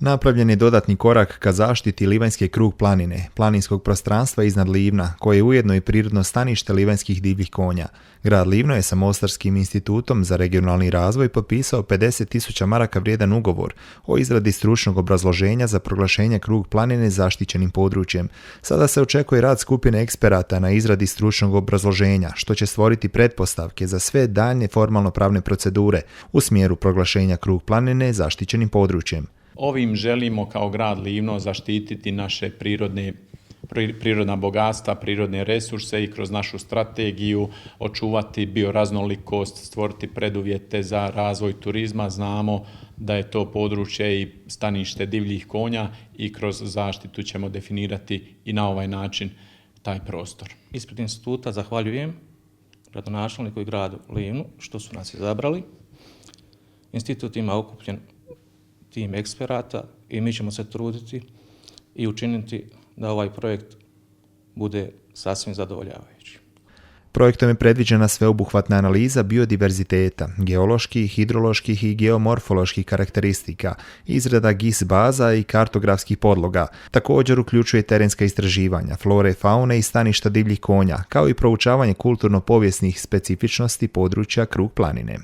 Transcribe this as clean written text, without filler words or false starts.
Napravljen je dodatni korak ka zaštiti Livanjske krug planine, planinskog prostranstva iznad Livna, koje je ujedno i prirodno stanište livanjskih divljih konja. Grad Livno je sa Mostarskim institutom za regionalni razvoj potpisao 50.000 maraka vrijedan ugovor o izradi stručnog obrazloženja za proglašenje krug planine zaštićenim područjem. Sada se očekuje rad skupine eksperata na izradi stručnog obrazloženja, što će stvoriti pretpostavke za sve daljnje formalno-pravne procedure u smjeru proglašenja krug planine zaštićenim područjem. Ovim želimo kao grad Livno zaštititi naše prirodna bogatstva, prirodne resurse i kroz našu strategiju očuvati bioraznolikost, stvoriti preduvjete za razvoj turizma. Znamo da je to područje i stanište divljih konja i kroz zaštitu ćemo definirati i na ovaj način taj prostor. Ispred instituta zahvaljujem gradonačelniku i gradu Livnu što su nas izabrali. Institut ima okupljen tim eksperata i mi ćemo se truditi i učiniti da ovaj projekt bude sasvim zadovoljavajući. Projektom je predviđena sveobuhvatna analiza biodiverziteta, geoloških, hidroloških i geomorfoloških karakteristika, izrada GIS baza i kartografskih podloga. Također uključuje terenska istraživanja, flore, faune i staništa divljih konja, kao i proučavanje kulturno-povijesnih specifičnosti područja krug planine.